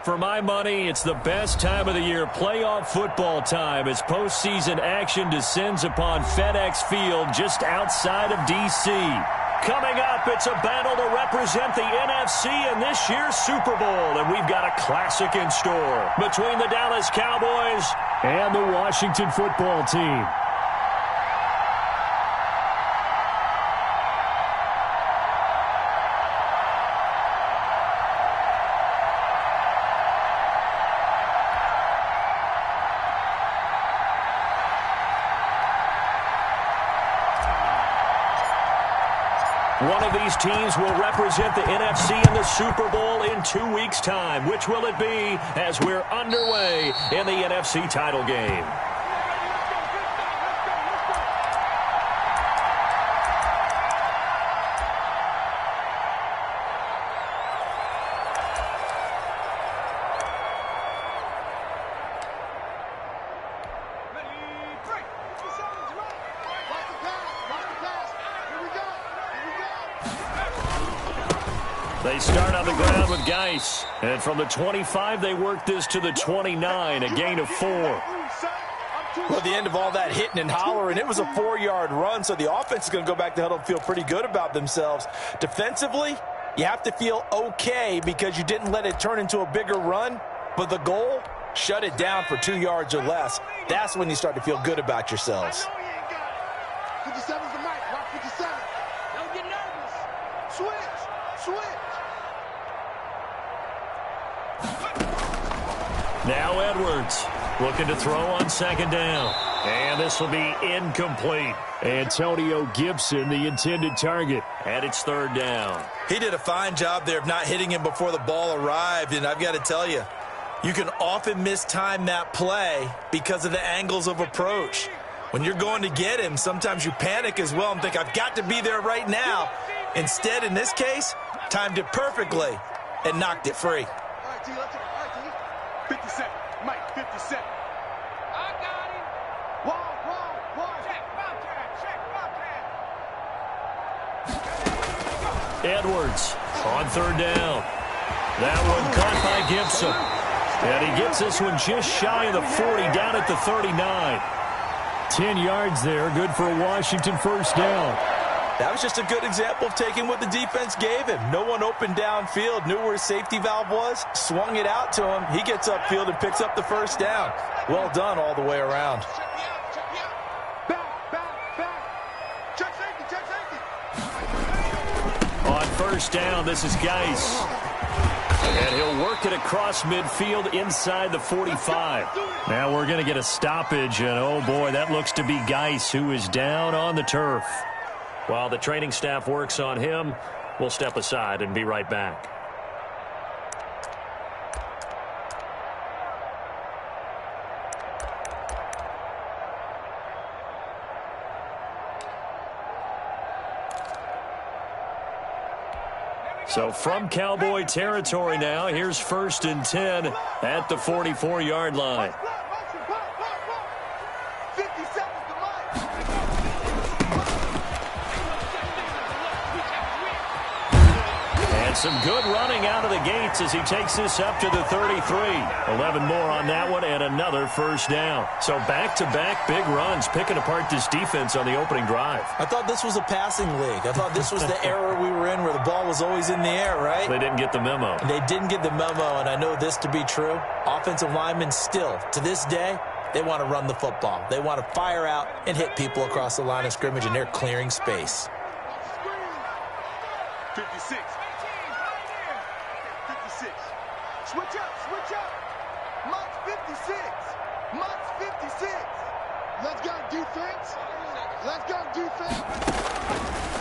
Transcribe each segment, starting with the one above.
For my money, it's the best time of the year, playoff football time, as postseason action descends upon FedEx Field just outside of D.C. Coming up, it's a battle to represent the NFC in this year's Super Bowl, and we've got a classic in store between the Dallas Cowboys and the Washington football team. One of these teams will represent the NFC in the Super Bowl in 2 weeks' time. Which will it be as we're underway in the NFC title game? They start on the ground with Geis. And from the 25, they work this to the 29, a gain of 4. Well, at the end of all that hitting and hollering, it was a 4-yard run, so the offense is going to go back to huddle and feel pretty good about themselves. Defensively, you have to feel okay because you didn't let it turn into a bigger run, but the goal, shut it down for 2 yards or less. That's when you start to feel good about yourselves. 57's the mic. Watch 57. Don't get nervous. Switch. Now Edwards looking to throw on second down. And this will be incomplete. Antonio Gibson, the intended target. And it's third down. He did a fine job there of not hitting him before the ball arrived, and I've got to tell you, you can often mistime that play because of the angles of approach. When you're going to get him, sometimes you panic as well and think, I've got to be there right now. Instead, in this case, timed it perfectly and knocked it free. All right, T, let's go. All right, T. 57. Mike, 57. I got him. Wall. Check. Edwards on third down. That one caught by Gibson. And he gets this one just shy of the 40, down at the 39. 10 yards there, good for a Washington first down. That was just a good example of taking what the defense gave him. No one opened downfield, knew where his safety valve was, swung it out to him. He gets upfield and picks up the first down. Well done all the way around. Back. Check safety. On first down, this is Geis. And he'll work it across midfield inside the 45. Now we're going to get a stoppage, and oh boy, that looks to be Geis, who is down on the turf. While the training staff works on him, we'll step aside and be right back. So from Cowboy territory now, here's 1st and 10 at the 44-yard line. 57's the mic. And some good running out of the gates as he takes this up to the 33. 11 more on that one and another first down. So back-to-back big runs, picking apart this defense on the opening drive. I thought this was a passing league. I thought this was the era we were in where the ball was always in the air, right? They didn't get the memo. And they didn't get the memo, and I know this to be true. Offensive linemen still, to this day, they want to run the football. They want to fire out and hit people across the line of scrimmage, and they're clearing space. 56. 56. Switch up. Mike's 56. Let's go, defense.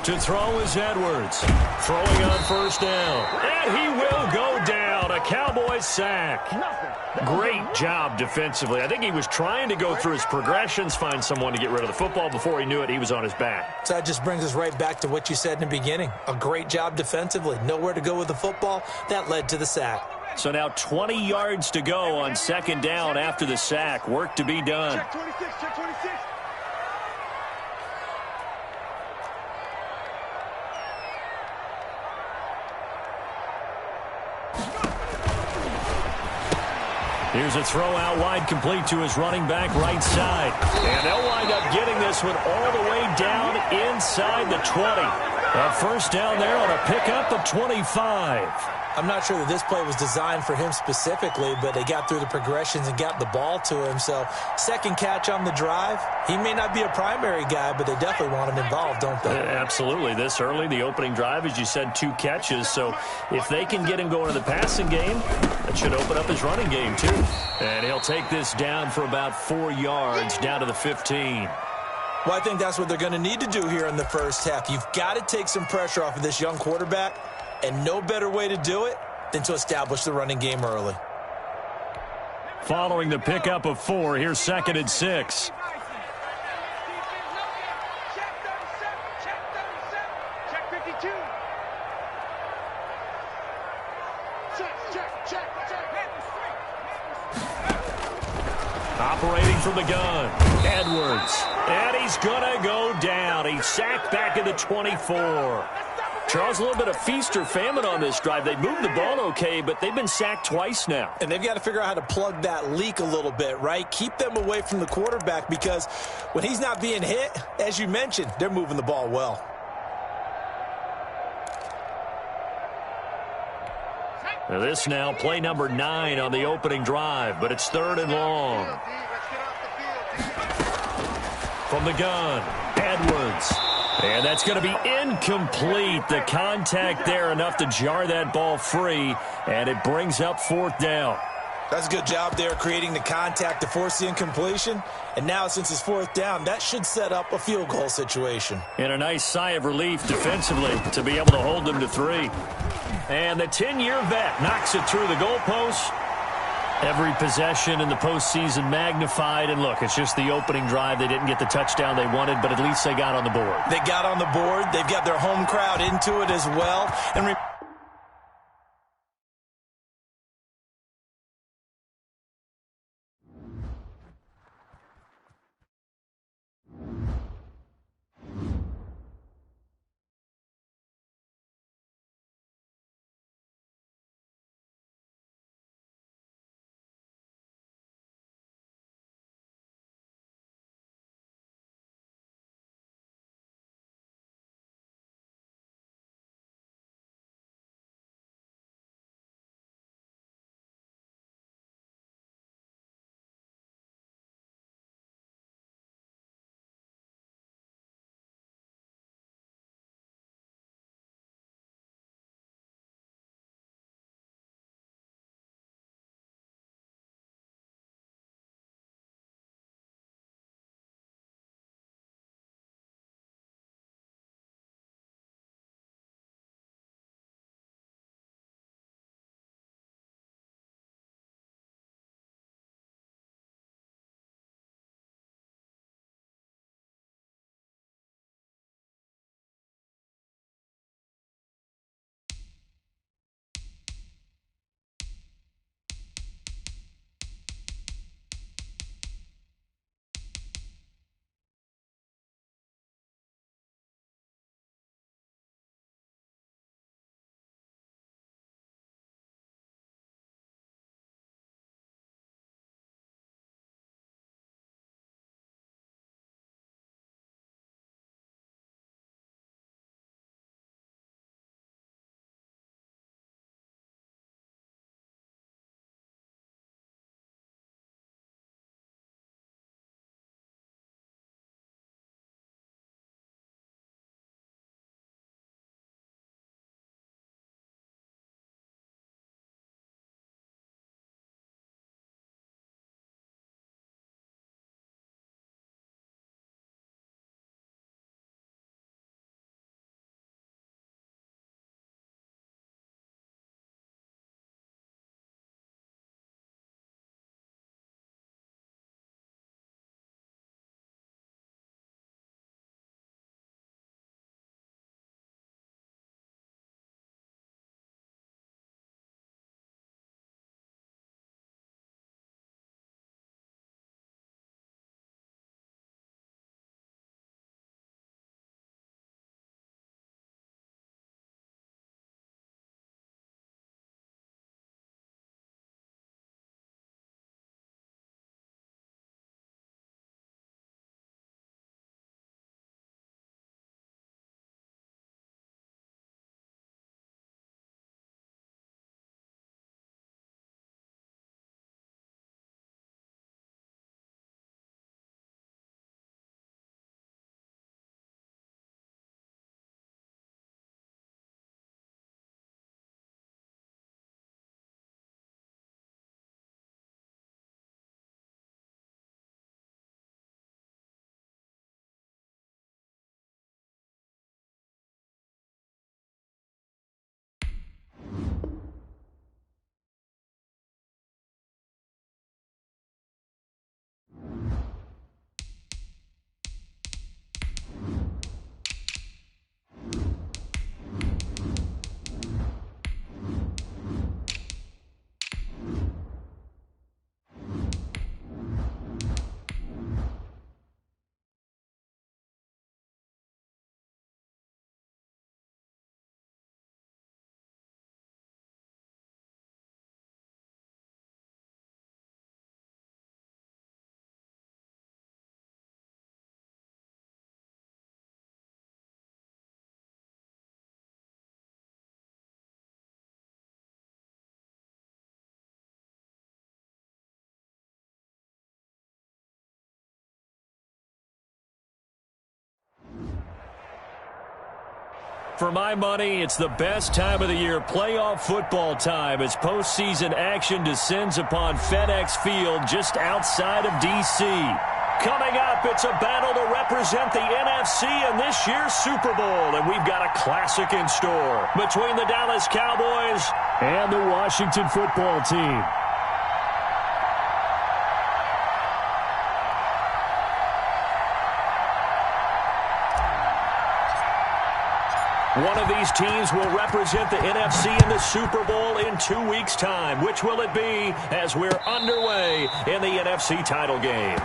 To throw is Edwards. Throwing on first down. And he will go down. A Cowboys sack. Great job defensively. I think he was trying to go through his progressions, find someone to get rid of the football. Before he knew it, he was on his back. So that just brings us right back to what you said in the beginning. A great job defensively. Nowhere to go with the football. That led to the sack. So now 20 yards to go on second down after the sack. Work to be done. Check 26. Here's a throw out wide, complete to his running back right side. And they'll wind up getting this one all the way down inside the 20. A first down there on a pickup of 25. I'm not sure that this play was designed for him specifically, but they got through the progressions and got the ball to him. So second catch on the drive. He may not be a primary guy, but they definitely want him involved, don't they? Absolutely. This early, the opening drive, as you said, 2 catches. So if they can get him going to the passing game, that should open up his running game too. And he'll take this down for about 4 yards, down to the 15. Well, I think that's what they're going to need to do here in the first half. You've got to take some pressure off of this young quarterback, and no better way to do it than to establish the running game early. Following the pickup of 4, here's 2nd and 6. Operating from the gun, Edwards. And he's going to go down. He's sacked back at the 24. Charles, a little bit of feast or famine on this drive. They moved the ball okay, but they've been sacked twice now. And they've got to figure out how to plug that leak a little bit, right? Keep them away from the quarterback, because when he's not being hit, as you mentioned, they're moving the ball well. This now play number 9 on the opening drive, but it's 3rd and long. From the gun, Edwards. And that's going to be incomplete. The contact there enough to jar that ball free, and it brings up 4th down. That's a good job there creating the contact to force the incompletion. And now, since it's 4th down, that should set up a field goal situation. And a nice sigh of relief defensively to be able to hold them to 3. And the 10-year vet knocks it through the goalpost. Every possession in the postseason magnified. And look, it's just the opening drive. They didn't get the touchdown they wanted, but at least they got on the board. They got on the board. They've got their home crowd into it as well. And For my money, it's the best time of the year, playoff football time, as postseason action descends upon FedEx Field just outside of D.C. Coming up, it's a battle to represent the NFC in this year's Super Bowl, and we've got a classic in store between the Dallas Cowboys and the Washington football team. One of these teams will represent the NFC in the Super Bowl in 2 weeks' time. Which will it be as we're underway in the NFC title game?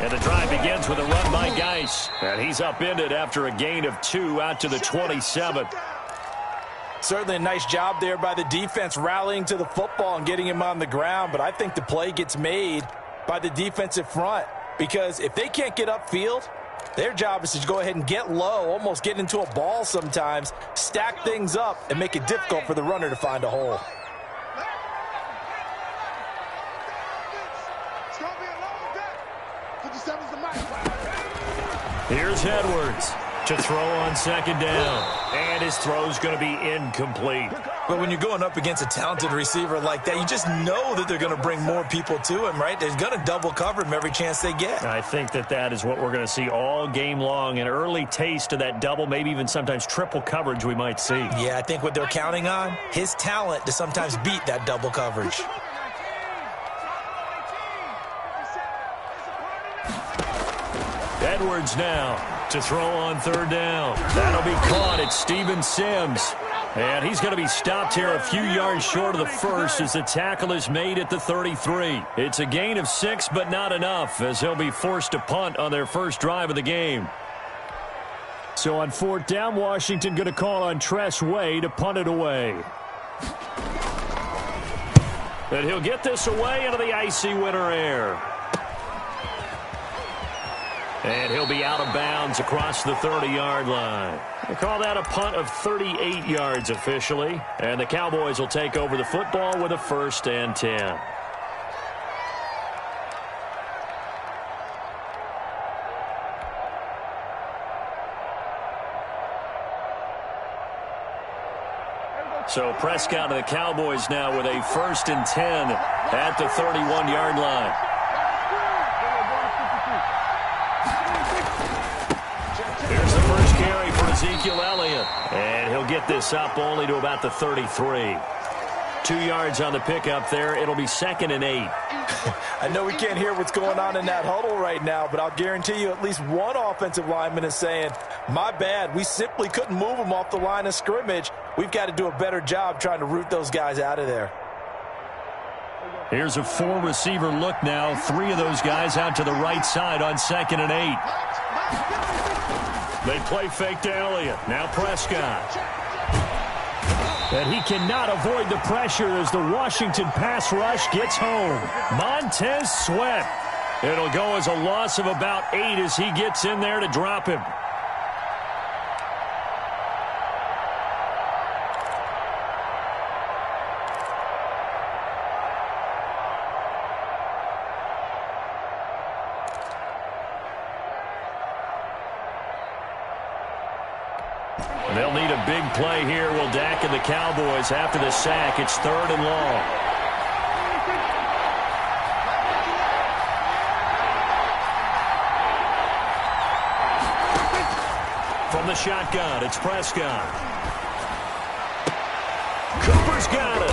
And the drive begins with a run by Geis. And he's upended after a gain of 2 out to the 27. Certainly a nice job there by the defense rallying to the football and getting him on the ground. But I think the play gets made by the defensive front, because if they can't get upfield, their job is to go ahead and get low, almost get into a ball sometimes, stack things up, and make it difficult for the runner to find a hole. Here's Edwards to throw on second down. And his throw's going to be incomplete. But when you're going up against a talented receiver like that, you just know that they're going to bring more people to him, right? They're going to double cover him every chance they get. I think that is what we're going to see all game long. An early taste of that double, maybe even sometimes triple coverage we might see. Yeah, I think what they're counting on, his talent to sometimes beat that double coverage. Edwards now to throw on third down. That'll be caught. It's Steven Sims. And he's going to be stopped here a few yards short of the first as the tackle is made at the 33. It's a gain of 6, but not enough, as he'll be forced to punt on their first drive of the game. So on fourth down, Washington going to call on Tress Way to punt it away. And he'll get this away into the icy winter air. And he'll be out of bounds across the 30-yard line. They call that a punt of 38 yards officially. And the Cowboys will take over the football with a 1st and 10. So Prescott and the Cowboys now with a 1st and 10 at the 31-yard line. Here's the first carry for Ezekiel Elliott. And he'll get this up only to about the 33. 2 yards on the pickup there. It'll be 2nd and 8. I know we can't hear what's going on in that huddle right now, but I'll guarantee you at least one offensive lineman is saying, my bad, we simply couldn't move them off the line of scrimmage. We've got to do a better job trying to root those guys out of there. Here's a 4-receiver look now. 3 of those guys out to the right side on 2nd and 8. They play fake to Elliott. Now Prescott. And he cannot avoid the pressure as the Washington pass rush gets home. Montez Sweat. It'll go as a loss of about 8 as he gets in there to drop him. They'll need a big play here. Will Dak and the Cowboys after the sack. It's 3rd and long. From the shotgun, it's Prescott. Cooper's got it.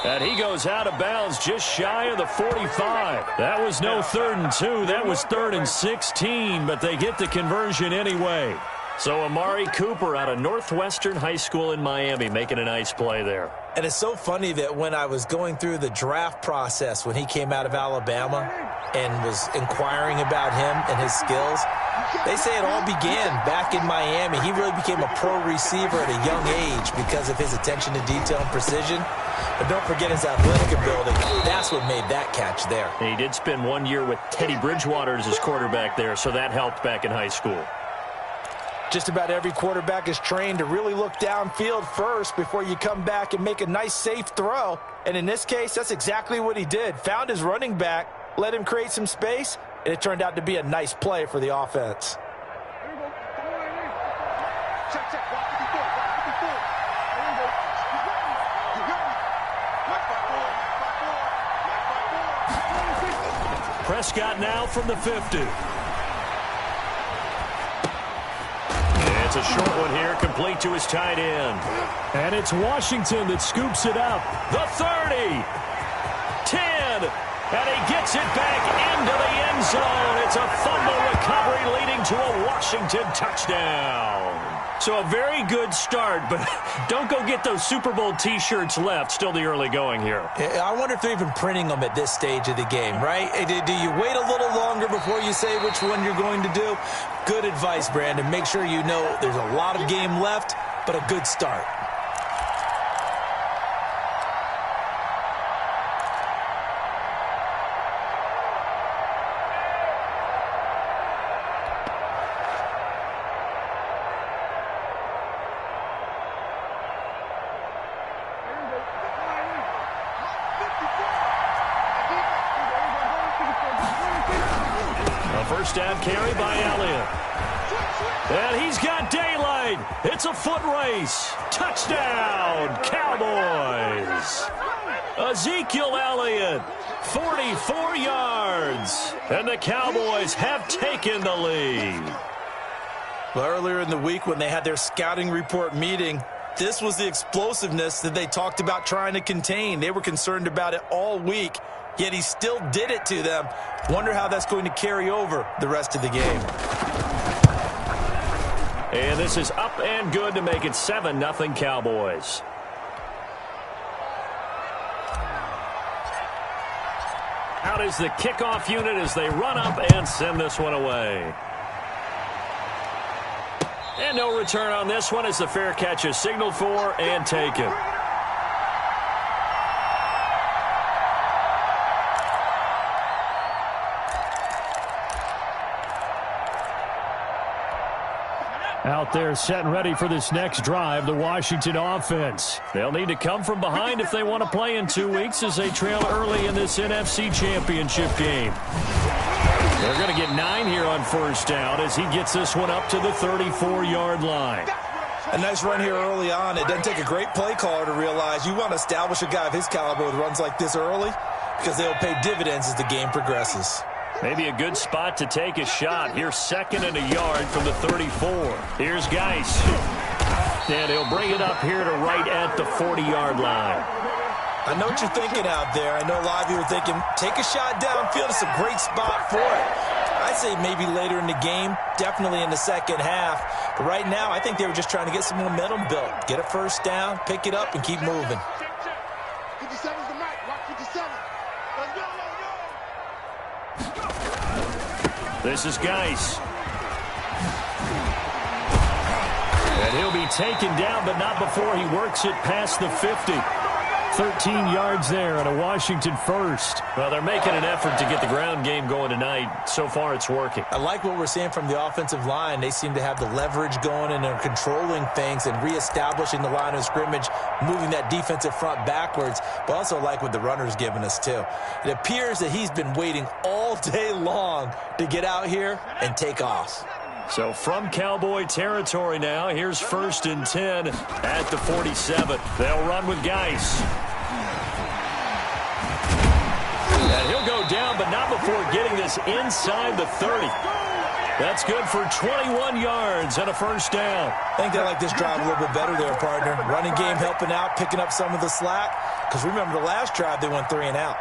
And he goes out of bounds just shy of the 45. That was no 3rd and 2. That was 3rd and 16, but they get the conversion anyway. So Amari Cooper out of Northwestern High School in Miami making a nice play there. And it's so funny that when I was going through the draft process when he came out of Alabama and was inquiring about him and his skills, they say it all began back in Miami. He really became a pro receiver at a young age because of his attention to detail and precision. But don't forget his athletic ability. That's what made that catch there. And he did spend 1 year with Teddy Bridgewater as his quarterback there, so that helped back in high school. Just about every quarterback is trained to really look downfield first before you come back and make a nice, safe throw. And in this case, that's exactly what he did. Found his running back, let him create some space, and it turned out to be a nice play for the offense. Prescott now from the 50. It's a short one here, complete to his tight end. And it's Washington that scoops it up. The 30. 10. And he gets it back into the end zone. It's a fumble recovery leading to a Washington touchdown. So a very good start, but don't go get those Super Bowl T-shirts left. Still the early going here. I wonder if they're even printing them at this stage of the game, right? Do you wait a little longer before you say which one you're going to do? Good advice, Brandon. Make sure you know there's a lot of game left, but a good start. First down carry by Elliott. And he's got daylight. It's a foot race. Touchdown, Cowboys. Ezekiel Elliott, 44 yards. And the Cowboys have taken the lead. Well, earlier in the week when they had their scouting report meeting, this was the explosiveness that they talked about trying to contain. They were concerned about it all week, yet he still did it to them. Wonder how that's going to carry over the rest of the game. And this is up and good to make it 7-0 Cowboys. Out is the kickoff unit as they run up and send this one away. And no return on this one as the fair catch is signaled for and taken. Out there set and ready for this next drive, the Washington offense. They'll need to come from behind if they want to play in 2 weeks as they trail early in this NFC Championship game. They're going to get 9 here on first down as he gets this one up to the 34-yard line. A nice run here early on. It doesn't take a great play caller to realize you want to establish a guy of his caliber with runs like this early because they'll pay dividends as the game progresses. Maybe a good spot to take a shot. Here's 2nd and a yard from the 34. Here's Geis. And he'll bring it up here to right at the 40-yard line. I know what you're thinking out there. I know a lot of you are thinking, take a shot downfield. It's a great spot for it. I'd say maybe later in the game, definitely in the second half. But right now, I think they were just trying to get some momentum built. Get a first down, pick it up, and keep moving. 57's the mic. Watch 57. Let's go, let's go. This is Geis. And he'll be taken down, but not before he works it past the 50. 13 yards there and a Washington first. Well, they're making an effort to get the ground game going tonight. So far, it's working. I like what we're seeing from the offensive line. They seem to have the leverage going and they're controlling things and reestablishing the line of scrimmage, moving that defensive front backwards, but also like what the runner's giving us too. It appears that he's been waiting all day long to get out here and take off. So from Cowboy territory now, here's 1st and 10 at the 47. They'll run with Geis. And he'll go down, but not before getting this inside the 30. That's good for 21 yards and a first down. I think they like this drive a little bit better there, partner. Running game helping out, picking up some of the slack. Because remember, the last drive, they went 3 and out.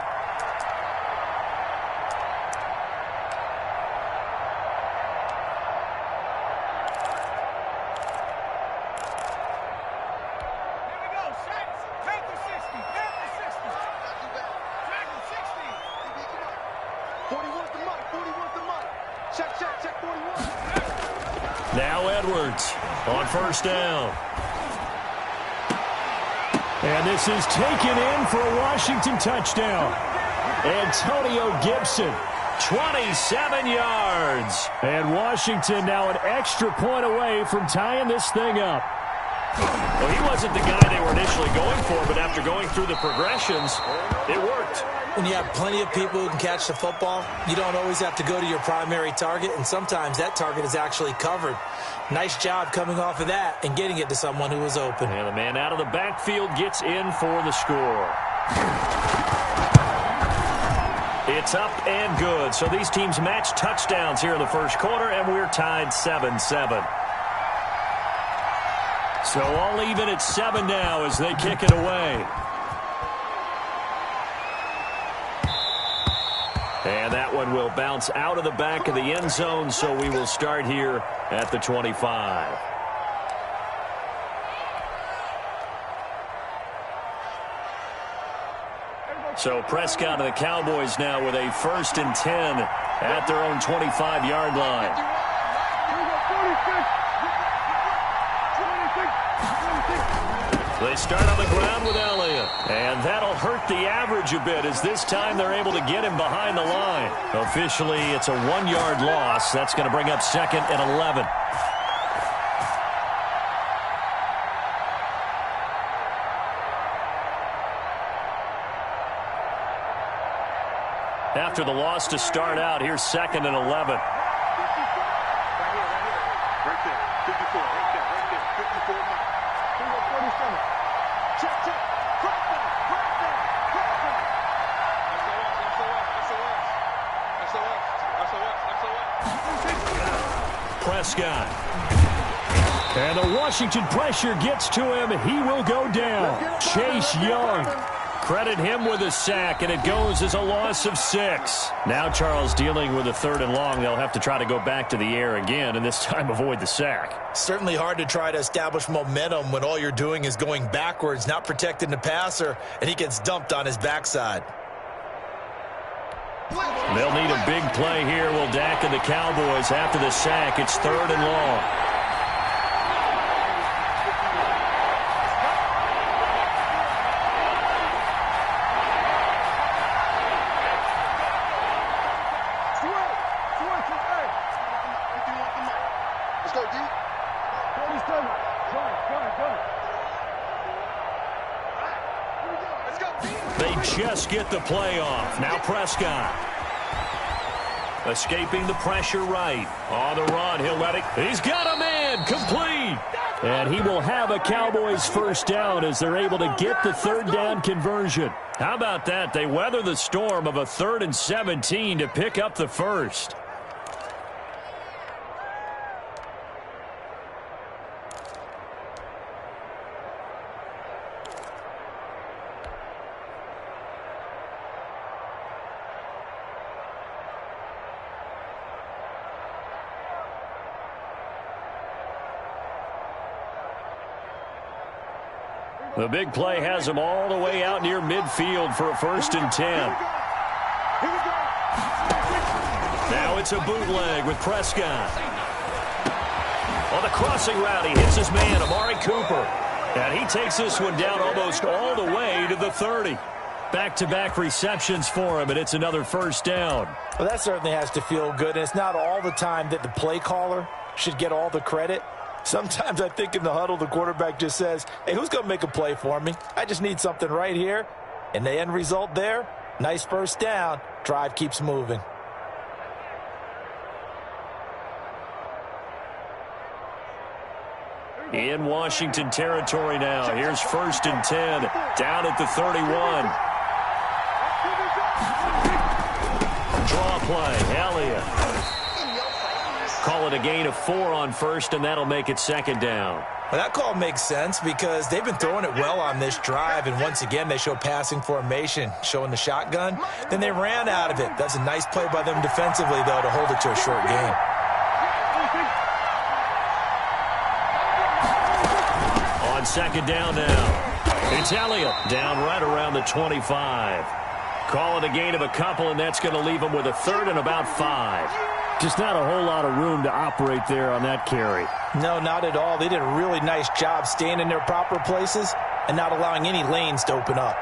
Now Edwards on first down. And this is taken in for a Washington touchdown. Antonio Gibson, 27 yards. And Washington now an extra point away from tying this thing up. Well, he wasn't the guy they were initially going for, but after going through the progressions, it worked. When you have plenty of people who can catch the football, you don't always have to go to your primary target, and sometimes that target is actually covered. Nice job coming off of that and getting it to someone who was open. And the man out of the backfield gets in for the score. It's up and good. So these teams match touchdowns here in the first quarter, and we're tied 7-7. So all even at 7 now as they kick it away. And that one will bounce out of the back of the end zone, so we will start here at the 25. So Prescott and the Cowboys now with a 1st and 10 at their own 25-yard line. They start on the ground with Elliott. And that'll hurt the average a bit as this time they're able to get him behind the line. Officially, it's a 1-yard loss. That's going to bring up 2nd and 11. After the loss to start out, here's 2nd and 11. Prescott. And the Washington pressure gets to him. He will go down. Chase Young. Credit him with a sack, and it goes as a loss of 6. Now Charles dealing with a 3rd and long. They'll have to try to go back to the air again, and this time avoid the sack. Certainly hard to try to establish momentum when all you're doing is going backwards, not protecting the passer, and he gets dumped on his backside. They'll need a big play here. Will Dak and the Cowboys after the sack. It's 3rd and long. They just get the play off. Now Prescott. Escaping the pressure right. On the run, he'll let it. He's got a man. Complete. And he will have a Cowboys 1st down as they're able to get the 3rd down conversion. How about that? They weather the storm of a 3rd and 17 to pick up the 1st. The big play has him all the way out near midfield for a 1st and 10. Now it's a bootleg with Prescott. On the crossing route, he hits his man, Amari Cooper. And he takes this one down almost all the way to the 30. Back-to-back receptions for him, and it's another 1st down. Well, that certainly has to feel good. And it's not all the time that the play caller should get all the credit. Sometimes I think in the huddle, the quarterback just says, hey, who's going to make a play for me? I just need something right here. And the end result there, nice 1st down. Drive keeps moving. In Washington territory now. Here's 1st and 10. Down at the 31. Draw play. Elliott. Call it a gain of 4 on first, and that'll make it second down. Well, that call makes sense because they've been throwing it well on this drive, and once again, they show passing formation, showing the shotgun. Then they ran out of it. That's a nice play by them defensively, though, to hold it to a short gain. On second down now. It's Elliott down right around the 25. Call it a gain of a couple, and that's going to leave them with a third and about 5. Just not a whole lot of room to operate there on that carry. No, not at all. They did a really nice job staying in their proper places and not allowing any lanes to open up.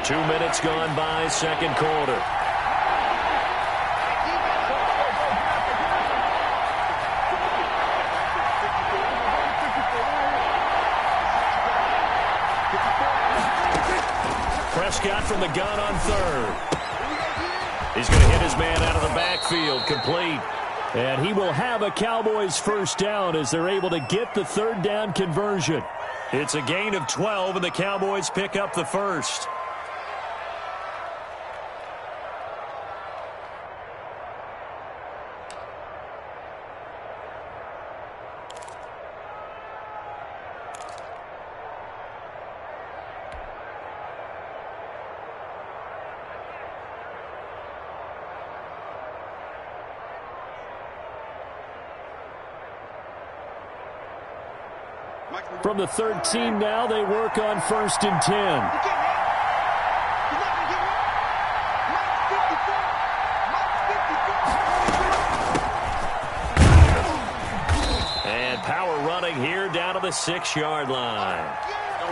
Two minutes gone by, second quarter. Prescott from the gun on third. He's going to hit his man out of the backfield, complete. And he will have a Cowboys first down as they're able to get the third down conversion. It's a gain of 12, and the Cowboys pick up the first. From the 13 now, they work on 1st and 10. And power running here down to the 6-yard line.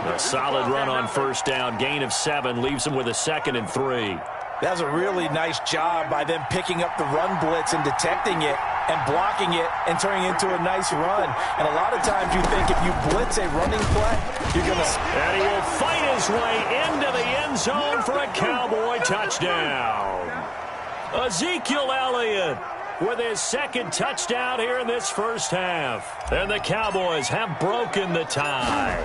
A solid run on first down. Gain of 7 leaves them with a 2nd and 3. That was a really nice job by them picking up the run blitz and detecting it and blocking it and turning it into a nice run. And a lot of times you think if you blitz a running play, you're going to... And he will fight his way into the end zone for a Cowboy touchdown. Ezekiel Elliott with his 2nd touchdown here in this first half. And the Cowboys have broken the tie.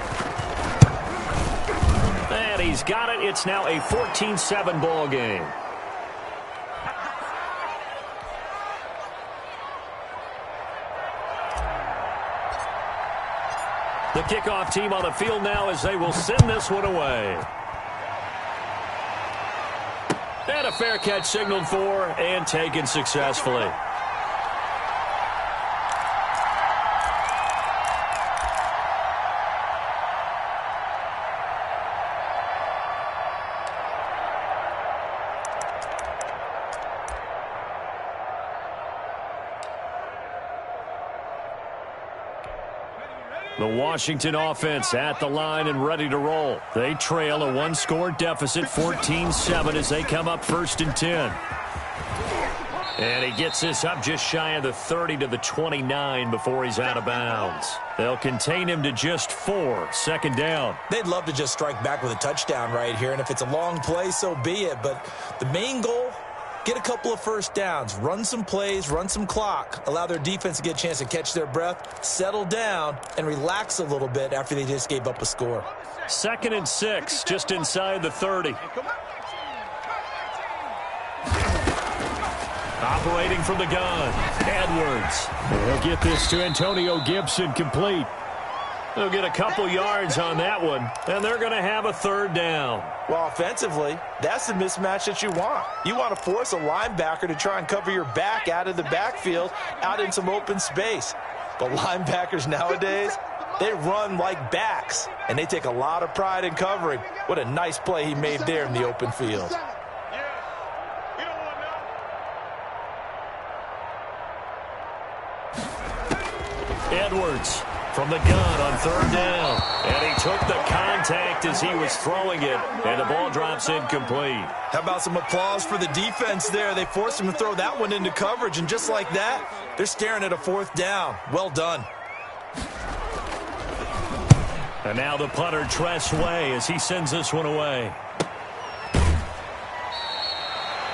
And he's got it. It's now a 14-7 ball game. The kickoff team on the field now as they will send this one away. And a fair catch signaled for and taken successfully. The Washington offense at the line and ready to roll. They trail a 1-score deficit, 14-7 as they come up 1st and 10. And he gets this up just shy of the 30 to the 29 before he's out of bounds. They'll contain him to just 4, 2nd down. They'd love to just strike back with a touchdown right here, and if it's a long play, so be it. But the main goal, get a couple of first downs, run some plays, run some clock, allow their defense to get a chance to catch their breath, settle down, and relax a little bit after they just gave up a score. 2nd and 6, just inside the 30. Operating from the gun, Edwards. He'll get this to Antonio Gibson, complete. They'll get a couple yards on that one, and they're going to have a 3rd down. Well, offensively, that's the mismatch that you want. You want to force a linebacker to try and cover your back out of the backfield, out in some open space. But linebackers nowadays, they run like backs, and they take a lot of pride in covering. What a nice play he made there in the open field. Edwards from the gun on 3rd down. And he took the contact as he was throwing it, and the ball drops incomplete. How about some applause for the defense there? They forced him to throw that one into coverage, and just like that, they're staring at a 4th down. Well done. And now the punter, Tress Way, as he sends this one away.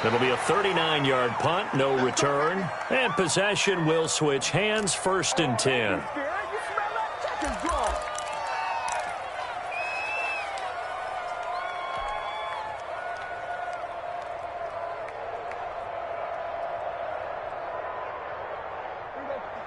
It'll be a 39-yard punt, no return. And possession will switch hands, 1st and 10.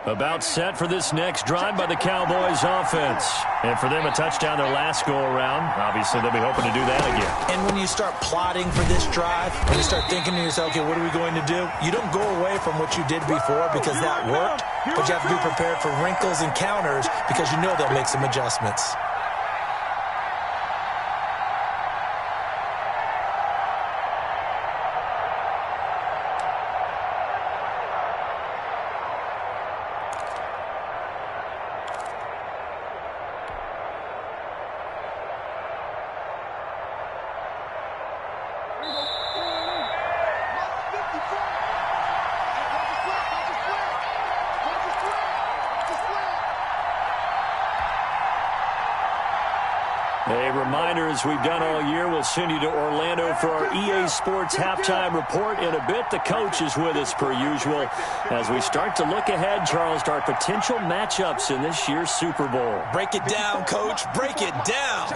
About set for this next drive by the Cowboys offense. And for them, a touchdown their last go-around. Obviously, they'll be hoping to do that again. And when you start plotting for this drive, when you start thinking to yourself, okay, what are we going to do? You don't go away from what you did before because that worked, but you have to be prepared for wrinkles and counters because you know they'll make some adjustments. A reminder, as we've done all year, we'll send you to Orlando for our EA Sports halftime report in a bit. The coach is with us per usual as we start to look ahead, Charles, to our potential matchups in this year's Super Bowl. Break it down, Coach. Break it down.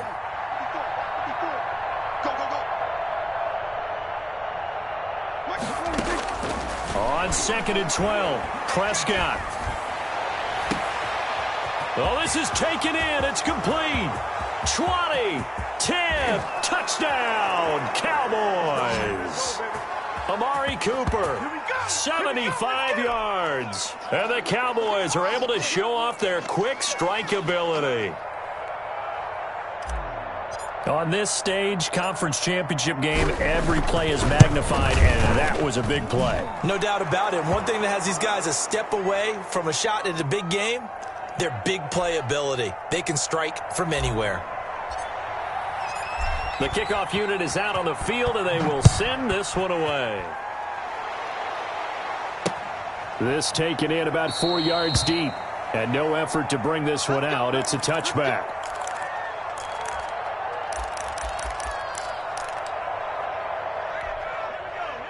On 2nd and 12, Prescott. Oh, this is taken in. It's complete. 20, 10, touchdown, Cowboys. Amari Cooper, 75 yards. And the Cowboys are able to show off their quick strike ability. On this stage, conference championship game, every play is magnified, and that was a big play. No doubt about it. One thing that has these guys a step away from a shot at a big game, their big play ability. They can strike from anywhere. The kickoff unit is out on the field, and they will send this one away. This taken in about 4 yards deep, and no effort to bring this one out. It's a touchback.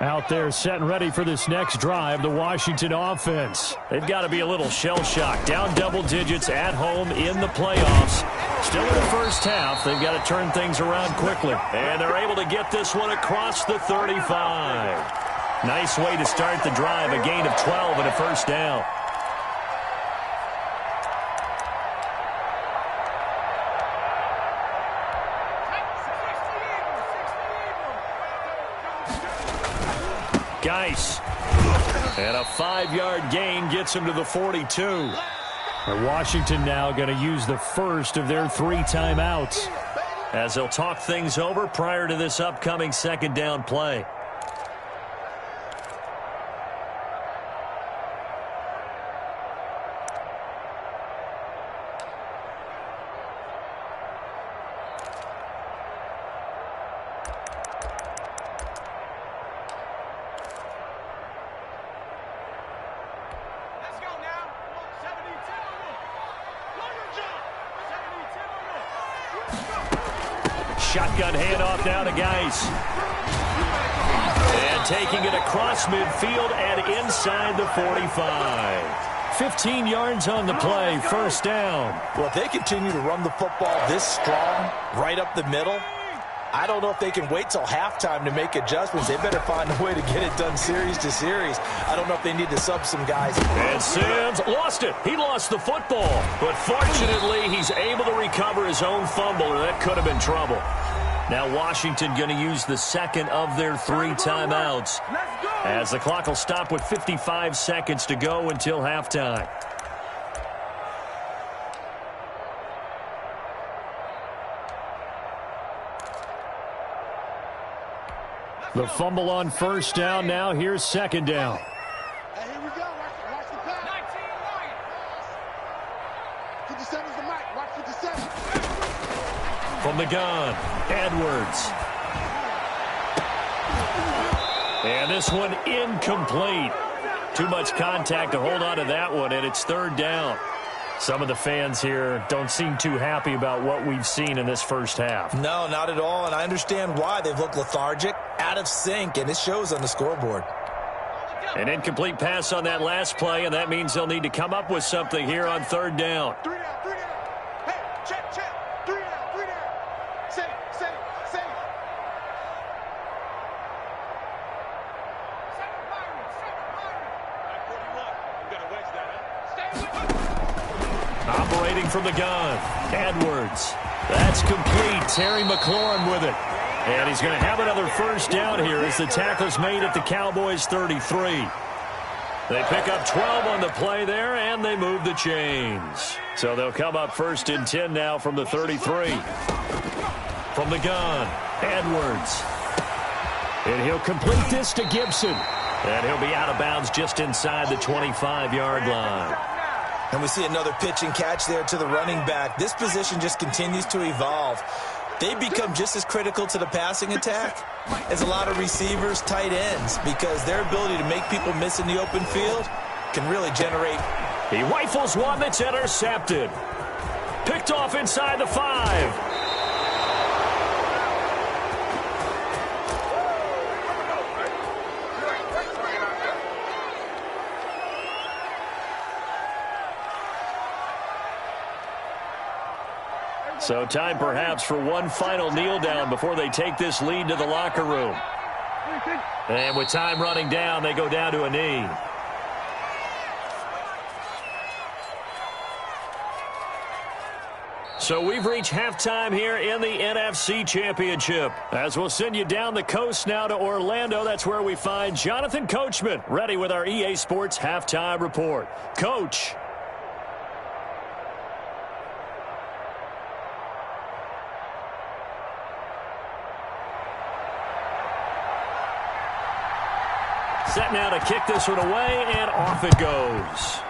Out there set and ready for this next drive, the Washington offense. They've got to be a little shell-shocked. Down double digits at home in the playoffs. Still in the first half. They've got to turn things around quickly. And they're able to get this one across the 35. Nice way to start the drive. A gain of 12 and a first down. Geis. And a 5-yard gain gets him to the 42. And Washington now going to use the first of their 3 timeouts as they'll talk things over prior to this upcoming second down play. Shotgun handoff now to Geis. And taking it across midfield and inside the 45. 15 yards on the play, first down. Well, if they continue to run the football this strong, right up the middle, I don't know if they can wait till halftime to make adjustments. They better find a way to get it done series to series. I don't know if they need to sub some guys. And Sims lost it. He lost the football. But fortunately, he's able to recover his own fumble, or that could have been trouble. Now Washington going to use the second of their 3 timeouts as the clock will stop with 55 seconds to go until halftime. The fumble on first down. Now here's second down. Hey, here we go. Watch the pass. 57's the mic. Watch 57. From the gun, Edwards. And this one incomplete. Too much contact to hold on to that one, and it's third down. Some of the fans here don't seem too happy about what we've seen in this first half. No, not at all, and I understand why. They've looked lethargic, out of sync, and it shows on the scoreboard. An incomplete pass on that last play, and that means they'll need to come up with something here on third down. 3 down, 3 down. Hey, check. 3 down, 3 down. Safe. Operating from the gun, Edwards. That's complete. Terry McLaurin with it. And he's going to have another first down here as the tackle's made at the Cowboys' 33. They pick up 12 on the play there, and they move the chains. So they'll come up 1st and 10 now from the 33. From the gun, Edwards. And he'll complete this to Gibson. And he'll be out of bounds just inside the 25-yard line. And we see another pitch and catch there to the running back. This position just continues to evolve. They become just as critical to the passing attack as a lot of receivers, tight ends, because their ability to make people miss in the open field can really generate. He rifles one that's intercepted. Picked off inside the 5. So time perhaps for one final kneel down before they take this lead to the locker room. And with time running down, they go down to a knee. So we've reached halftime here in the NFC Championship. As we'll send you down the coast now to Orlando, that's where we find Jonathan Coachman, ready with our EA Sports Halftime Report. Coach. Set now to kick this one away, and off it goes.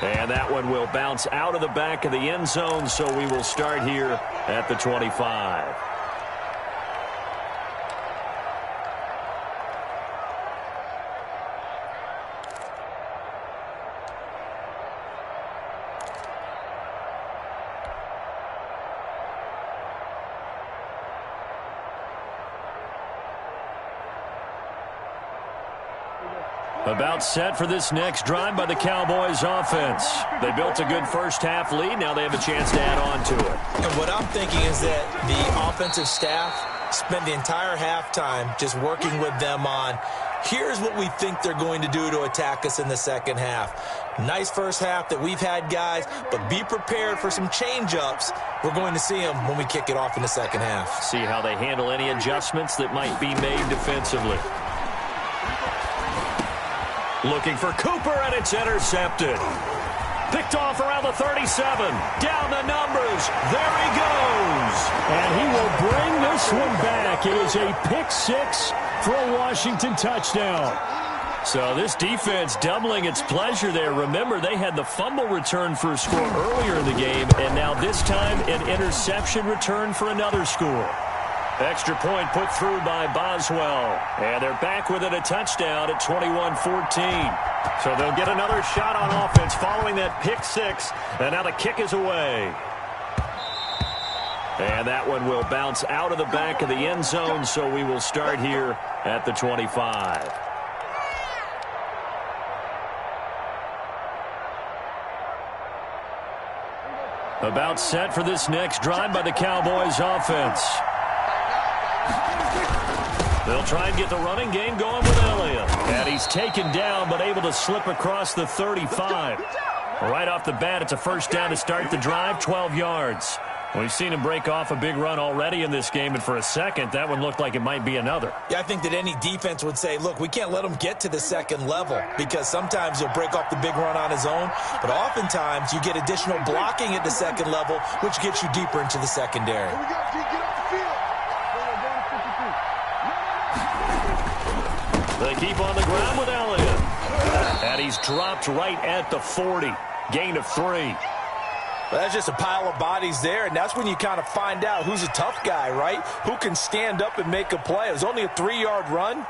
And that one will bounce out of the back of the end zone, so we will start here at the 25. About set for this next drive by the Cowboys offense. They built a good first-half lead. Now they have a chance to add on to it. And what I'm thinking is that the offensive staff spent the entire halftime just working with them on, here's what we think they're going to do to attack us in the second half. Nice first half that we've had, guys, but be prepared for some change-ups. We're going to see them when we kick it off in the second half. See how they handle any adjustments that might be made defensively. Looking for Cooper, and it's intercepted. Picked off around the 37. Down the numbers. There he goes. And he will bring this one back. It is a pick-6 for a Washington touchdown. So this defense doubling its pleasure there. Remember, they had the fumble return for a score earlier in the game, and now this time an interception return for another score. Extra point put through by Boswell. And they're back within a touchdown at 21-14. So they'll get another shot on offense following that pick-6. And now the kick is away. And that one will bounce out of the back of the end zone, so we will start here at the 25. About set for this next drive by the Cowboys offense. They'll try and get the running game going with Elliott. And he's taken down, but able to slip across the 35. Right off the bat, it's a first down to start the drive, 12 yards. We've seen him break off a big run already in this game, and for a second, that one looked like it might be another. Yeah, I think that any defense would say, look, we can't let him get to the second level, because sometimes he'll break off the big run on his own, but oftentimes you get additional blocking at the second level, which gets you deeper into the secondary. They keep on the ground with Elliott. And he's dropped right at the 40. Gain of 3. Well, that's just a pile of bodies there, and that's when you kind of find out who's a tough guy, right? Who can stand up and make a play. It was only a 3-yard run,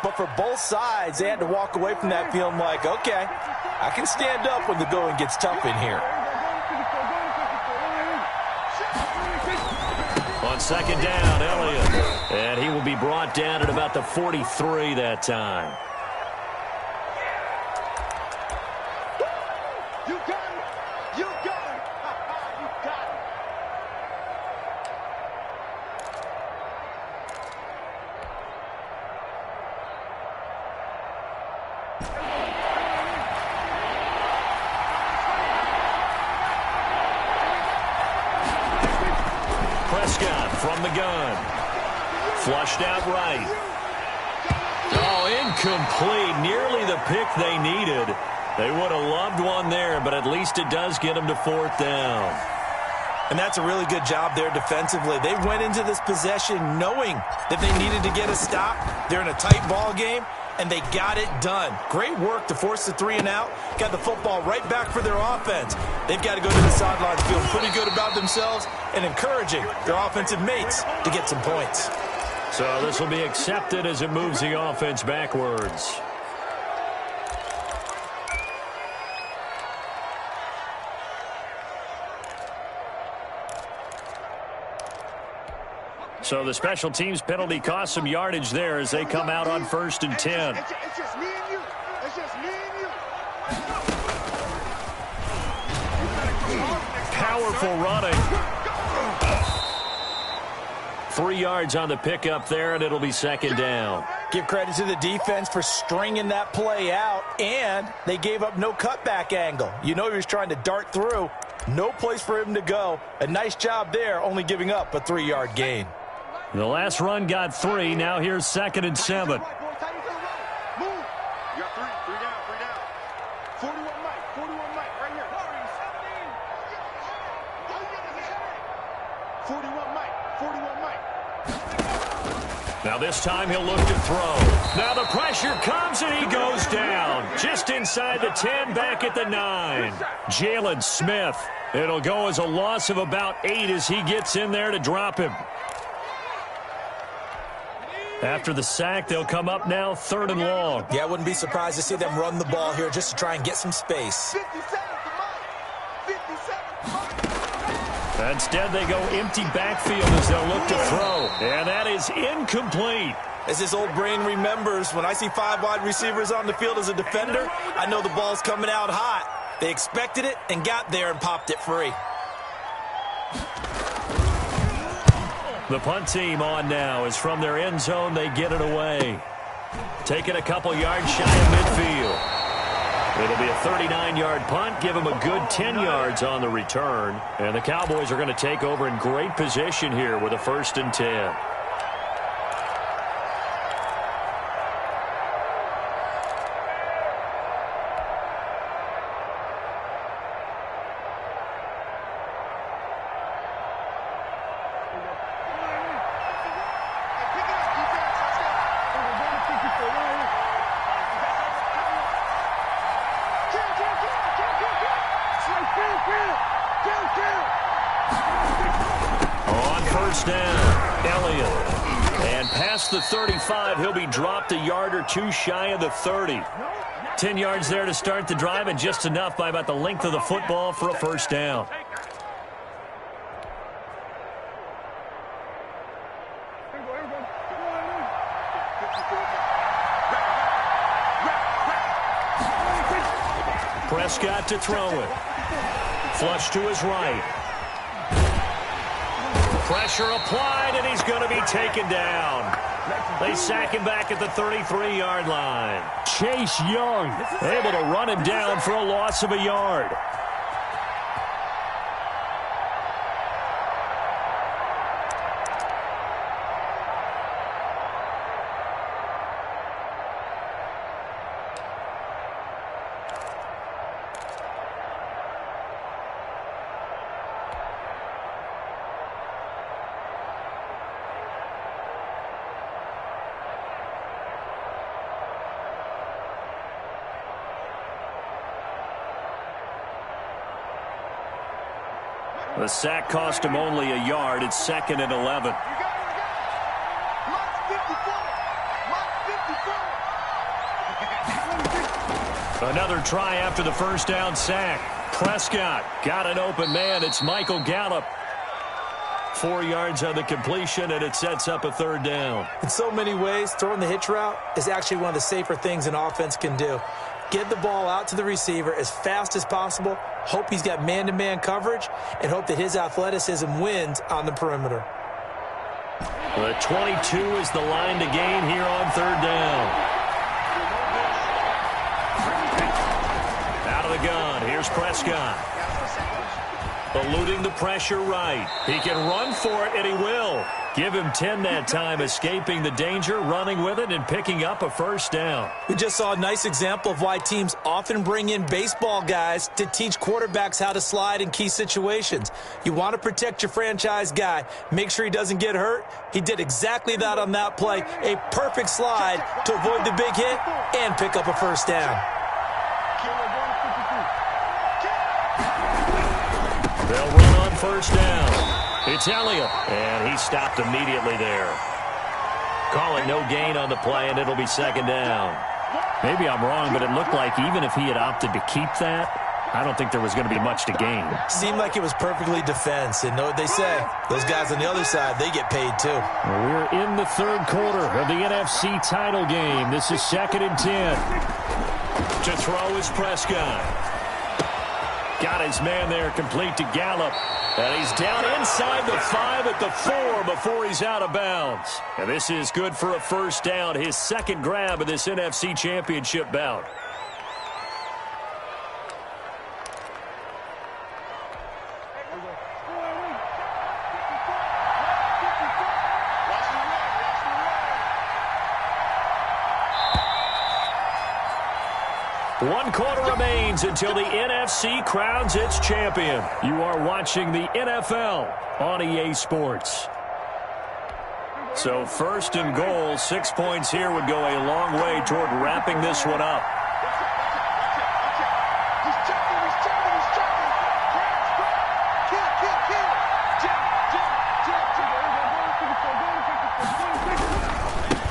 but for both sides, they had to walk away from that feeling like, okay, I can stand up when the going gets tough in here. On second down, Elliott. And he will be brought down at about the 43 that time. You got it. You got it. You got it. Prescott from the gun. Flushed out right. Oh, incomplete. Nearly the pick they needed. They would have loved one there, but at least it does get them to fourth down. And that's a really good job there defensively. They went into this possession knowing that they needed to get a stop. They're in a tight ball game, and they got it done. Great work to force the 3 and out. Got the football right back for their offense. They've got to go to the sidelines feeling pretty good about themselves and encouraging their offensive mates to get some points. So this will be accepted as it moves the offense backwards. So the special teams penalty cost some yardage there as they come out on 1st and 10. It's just me and you. It's just me and you. Powerful running. 3 yards on the pickup there, and it'll be second down. Give credit to the defense for stringing that play out, and they gave up no cutback angle. You know he was trying to dart through. No place for him to go. A nice job there, only giving up a 3-yard gain. The last run got 3. Now here's 2nd and 7. Move. You got 3. 3 down. 3 down. 41 Mike. 41 Mike. Right here. 41 Mike. 41 Mike. Now this time he'll look to throw. Now the pressure comes and he goes down. Just inside the 10, back at the 9. Jalen Smith. It'll go as a loss of about 8 as he gets in there to drop him. After the sack, they'll come up now 3rd and long. Yeah, I wouldn't be surprised to see them run the ball here just to try and get some space. 57 to Mike. 57 to Mike. Instead, they go empty backfield as they'll look to throw. And that is incomplete. As his old brain remembers, when I see 5 wide receivers on the field as a defender, I know the ball's coming out hot. They expected it and got there and popped it free. The punt team on now is from their end zone. They get it away. Taking a couple yards shy of midfield. It'll be a 39-yard punt. Give them a good 10 yards on the return. And the Cowboys are going to take over in great position here with a 1st and 10. On 1st down, Elliott. And past the 35, he'll be dropped a yard or 2 shy of the 30. 10 yards there to start the drive, and just enough by about the length of the football for a 1st down. Prescott to throw it. Flush to his right. Pressure applied, and he's going to be taken down. They sack him back at the 33-yard line. Chase Young able to run him down for a loss of a yard. The sack cost him only a yard. It's 2nd and 11. Another try after the 1st down sack. Prescott got an open man. It's Michael Gallup. 4 yards on the completion, and it sets up a third down. In so many ways, throwing the hitch route is actually one of the safer things an offense can do. Get the ball out to the receiver as fast as possible, hope he's got man-to-man coverage, and hope that his athleticism wins on the perimeter. The 22 is the line to gain here on third down. Out of the gun, here's Prescott. Eluding the pressure right. He can run for it, and he will. Give him 10 that time, escaping the danger, running with it, and picking up a first down. We just saw a nice example of why teams often bring in baseball guys to teach quarterbacks how to slide in key situations. You want to protect your franchise guy. Make sure he doesn't get hurt. He did exactly that on that play. A perfect slide to avoid the big hit and pick up a first down. They'll run on first down. It's Elliott, and he stopped immediately there. Call it no gain on the play, and it'll be second down. Maybe I'm wrong, but it looked like even if he had opted to keep that, I don't think there was going to be much to gain. Seemed like it was perfectly defense, and know what they say. Those guys on the other side, they get paid too. We're in the third quarter of the NFC title game. This is 2nd and 10. To throw is Prescott. Got his man there, complete to Gallup. And he's down inside the 5 at the 4 before he's out of bounds. And this is good for a first down, his second grab of this NFC Championship bout. One quarter remains until the NFC crowns its champion. You are watching the NFL on EA Sports. So 1st and goal, 6 points here would go a long way toward wrapping this one up.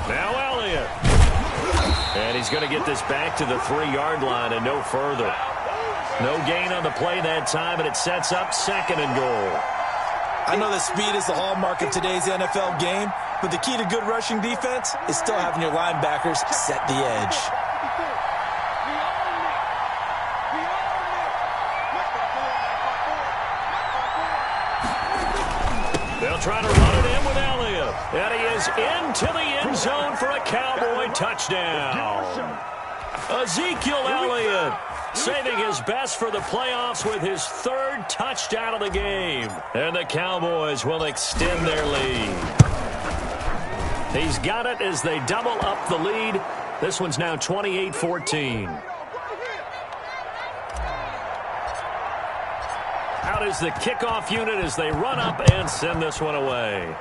Now Elliott. And he's going to get this back to the 3-yard line and no further. No gain on the play that time, and it sets up 2nd and goal. I know that speed is the hallmark of today's NFL game, but the key to good rushing defense is still having your linebackers set the edge. They'll try to run it in with Elliott. And he is into the end zone for a Cowboy touchdown. Ezekiel Elliott saving his best for the playoffs with his 3rd touchdown of the game. And the Cowboys will extend their lead. He's got it as they double up the lead. This one's now 28-14. Out is the kickoff unit as they run up and send this one away.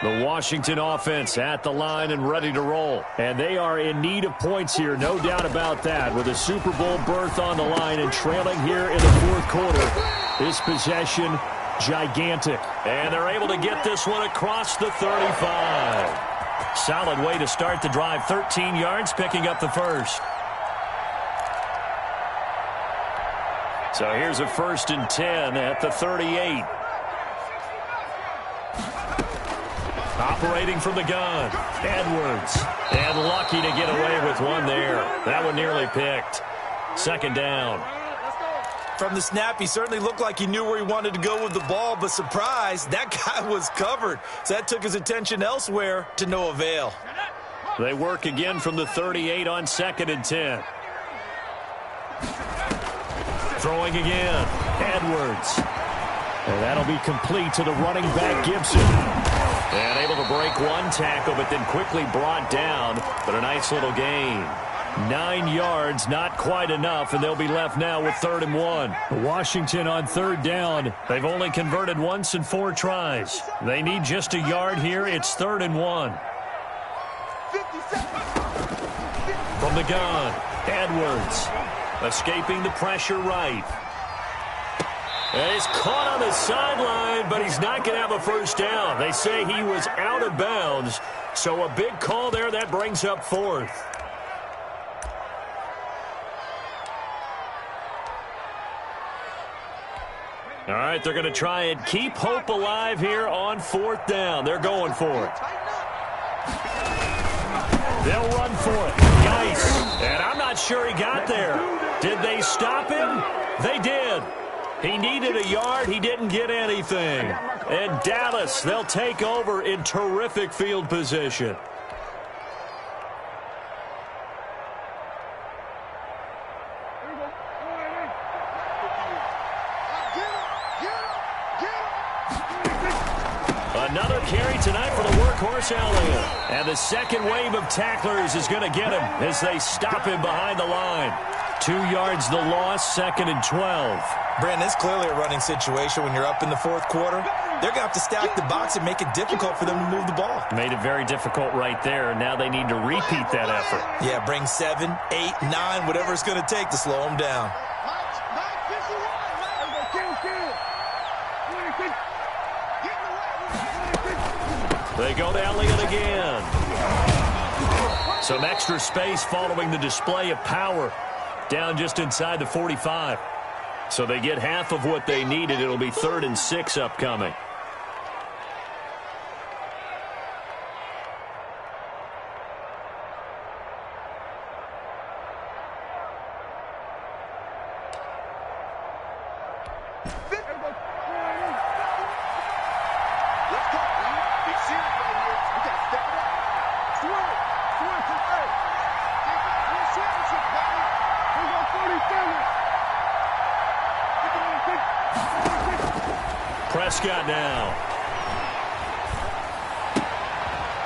The Washington offense at the line and ready to roll. And they are in need of points here, no doubt about that. With a Super Bowl berth on the line and trailing here in the 4th quarter. This possession, gigantic. And they're able to get this one across the 35. Solid way to start the drive. 13 yards, picking up the first. So here's a 1st and 10 at the 38. Operating from the gun, Edwards. And lucky to get away with one there. That one nearly picked. 2nd down. From the snap, he certainly looked like he knew where he wanted to go with the ball, but surprise, that guy was covered. So that took his attention elsewhere to no avail. They work again from the 38 on 2nd and 10. Throwing again, Edwards. And that'll be complete to the running back, Gibson. And able to break one tackle, but then quickly brought down. But a nice little gain. 9 yards, not quite enough, and they'll be left now with 3rd and 1. Washington on 3rd down. They've only converted once in 4 tries. They need just a yard here. It's 3rd and 1. From the gun, Edwards. Escaping the pressure right. And he's caught on the sideline, but he's not going to have a first down. They say he was out of bounds, so a big call there. That brings up 4th. All right, they're going to try and keep hope alive here on 4th down. They're going for it. They'll run for it. Geis. And I'm not sure he got there. Did they stop him? They did. He needed a yard. He didn't get anything. And Dallas, they'll take over in terrific field position. Another carry tonight for the workhorse Elliott. And the second wave of tacklers is going to get him as they stop him behind the line. 2 yards the loss, 2nd and 12. Brandon, it's clearly a running situation when you're up in the 4th quarter. They're going to have to stack the box and make it difficult for them to move the ball. Made it very difficult right there. Now they need to repeat that effort. Yeah, bring 7, 8, 9, whatever it's going to take to slow them down. They go to Elliott again. Some extra space following the display of power. Down just inside the 45. So they get half of what they needed. It'll be 3rd and 6 upcoming. Prescott now.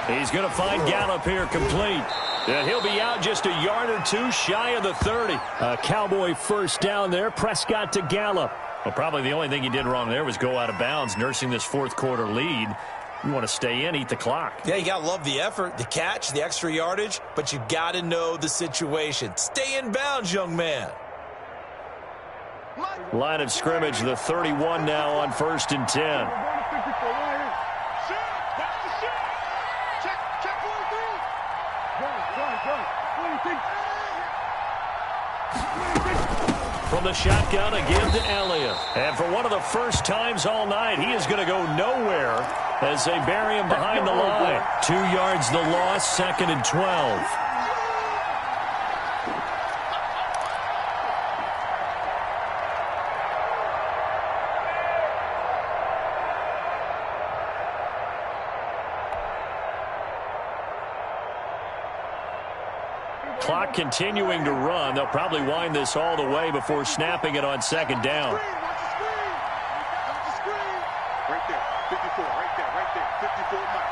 He's going to find Gallup here complete. And he'll be out just a yard or 2 shy of the 30. A Cowboy first down there. Prescott to Gallup. Well, probably the only thing he did wrong there was go out of bounds, nursing this 4th quarter lead. You want to stay in, eat the clock. Yeah, you got to love the effort, the catch, the extra yardage, but you got to know the situation. Stay in bounds, young man. Line of scrimmage, the 31 now on 1st and 10. From the shotgun, a give to Elliott. And for one of the first times all night, he is going to go nowhere as they bury him behind the line. 2 yards the loss, 2nd and 12. Clock continuing to run. They'll probably wind this all the way before snapping it on 2nd down. Right there, 54, right there, 54, Mike.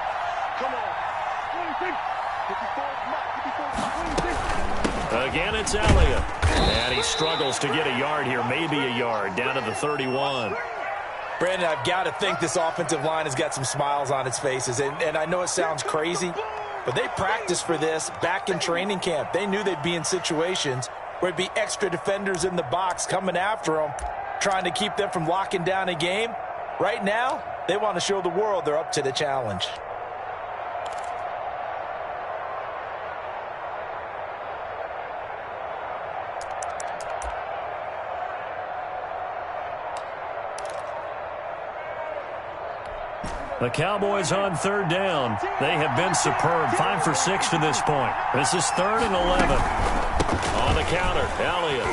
Come on. 54, Mike, Again, it's Elliott. And he struggles to get a yard here, maybe a yard, down to the 31. Brandon, I've got to think this offensive line has got some smiles on its faces. And I know it sounds crazy, but they practiced for this back in training camp. They knew they'd be in situations where it'd be extra defenders in the box coming after them, trying to keep them from locking down a game. Right now, they want to show the world they're up to the challenge. The Cowboys on 3rd down. They have been superb. 5 for 6 to this point. This is 3rd and 11. On the counter, Elliott.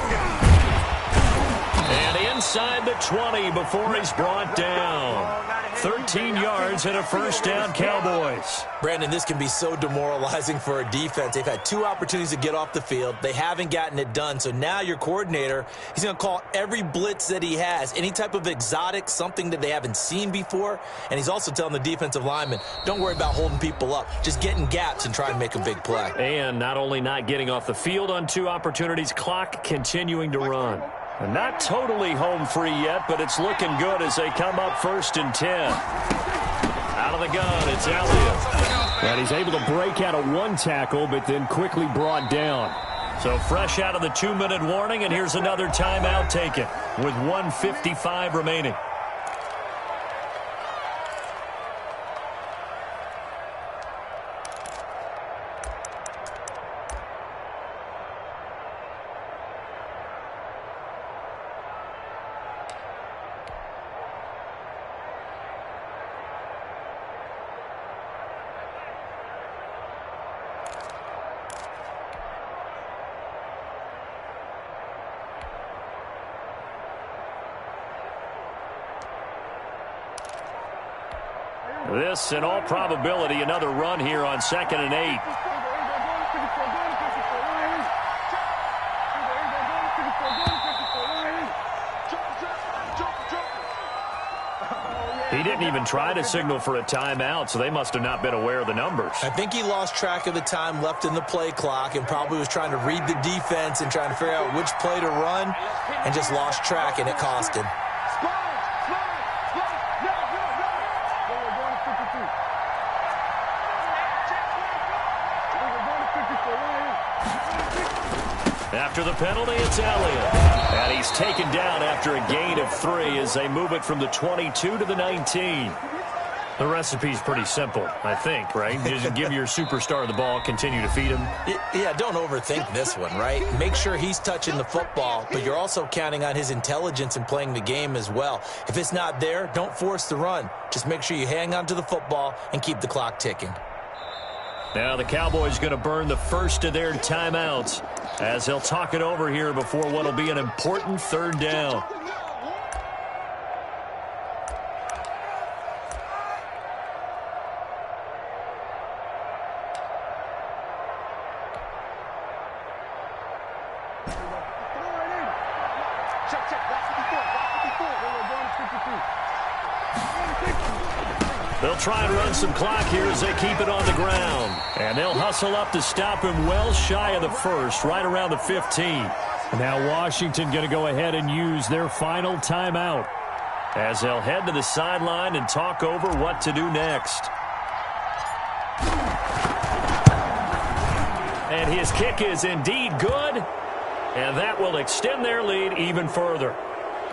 And inside the 20 before he's brought down. 13 yards and a first down, Cowboys. Brandon, this can be so demoralizing for a defense. They've had 2 opportunities to get off the field. They haven't gotten it done. So now your coordinator, he's going to call every blitz that he has, any type of exotic, something that they haven't seen before. And he's also telling the defensive lineman, don't worry about holding people up. Just get in gaps and try and make a big play. And not only not getting off the field on 2 opportunities, clock continuing to run. Not totally home free yet, but it's looking good as they come up 1st and 10. Out of the gun, it's Elliott. And he's able to break out of 1 tackle, but then quickly brought down. So fresh out of the 2-minute warning, and here's another timeout taken with 1:55 remaining. This, in all probability, another run here on 2nd and 8. He didn't even try to signal for a timeout, so they must have not been aware of the numbers. I think he lost track of the time left in the play clock and probably was trying to read the defense and trying to figure out which play to run and just lost track, and it cost him. After the penalty, it's Elliott. And he's taken down after a gain of 3 as they move it from the 22 to the 19. The recipe's pretty simple, I think, right? You just give your superstar the ball, continue to feed him. Yeah, don't overthink this one, right? Make sure he's touching the football, but you're also counting on his intelligence in playing the game as well. If it's not there, don't force the run. Just make sure you hang on to the football and keep the clock ticking. Now the Cowboys going to burn the first of their timeouts as they'll talk it over here before what will be an important 3rd down. They'll try and run some clock here as they keep it on the ground. And they'll hustle up to stop him well shy of the 1st, right around the 15. Now Washington going to go ahead and use their final timeout as they'll head to the sideline and talk over what to do next. And his kick is indeed good, and that will extend their lead even further.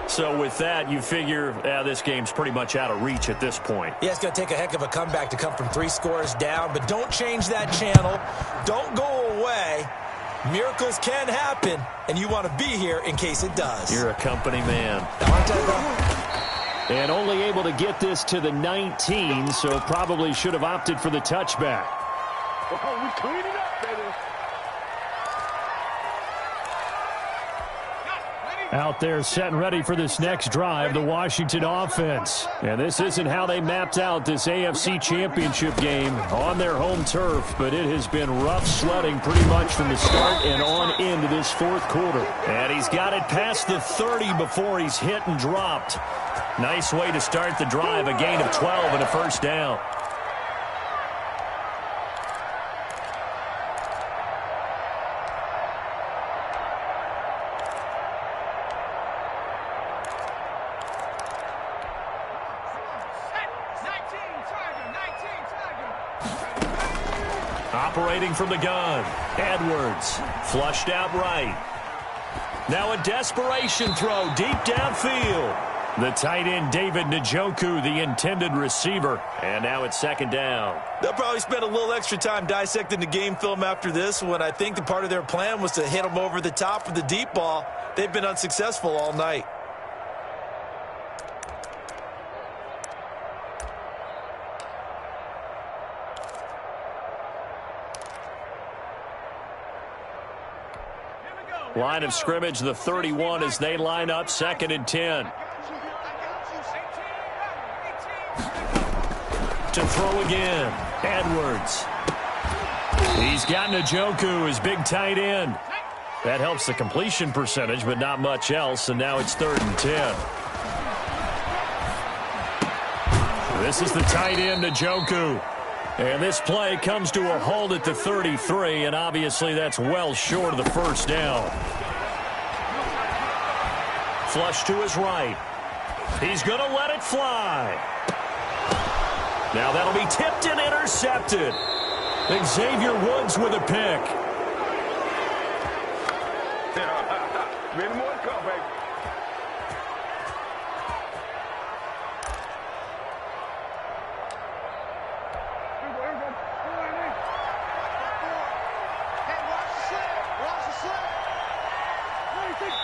So with that, you figure this game's pretty much out of reach at this point. Yeah, it's going to take a heck of a comeback to come from 3 scores down, but don't change that channel. Don't go away. Miracles can happen, and you want to be here in case it does. You're a company man. Aren't I, though? And only able to get this to the 19, so probably should have opted for the touchback. Oh, we clean it up, baby. Out there set and ready for this next drive, the Washington offense. And this isn't how they mapped out this AFC Championship game on their home turf, but it has been rough sledding pretty much from the start and on into this 4th quarter. And he's got it past the 30 before he's hit and dropped. Nice way to start the drive, a gain of 12 and a 1st down. Operating from the gun, Edwards, flushed out right. Now a desperation throw deep downfield. The tight end, David Njoku, the intended receiver. And now it's 2nd down. They'll probably spend a little extra time dissecting the game film after this one. I think the part of their plan was to hit them over the top of the deep ball. They've been unsuccessful all night. Line of scrimmage, the 31 as they line up 2nd and 10. To throw again, Edwards. He's got Njoku, his big tight end. That helps the completion percentage, but not much else, and now it's 3rd and 10. This is the tight end, Njoku. And this play comes to a halt at the 33, and obviously that's well short of the 1st down. Flush to his right. He's going to let it fly. Now that'll be tipped and intercepted. Xavier Woods with a pick. Many more to come, baby.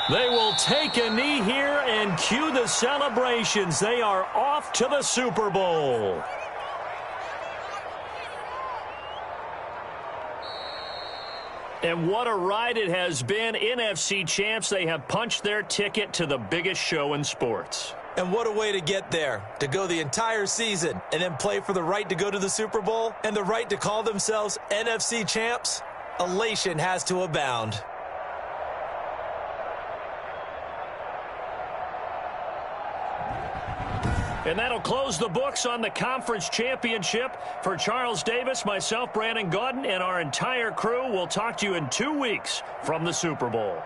They will take a knee here and cue the celebrations. They are off to the Super Bowl. And what a ride it has been. NFC champs, they have punched their ticket to the biggest show in sports. And what a way to get there, to go the entire season and then play for the right to go to the Super Bowl and the right to call themselves NFC champs. Elation has to abound. And that'll close the books on the conference championship. For Charles Davis, myself, Brandon Gaudin, and our entire crew, we'll talk to you in 2 weeks from the Super Bowl.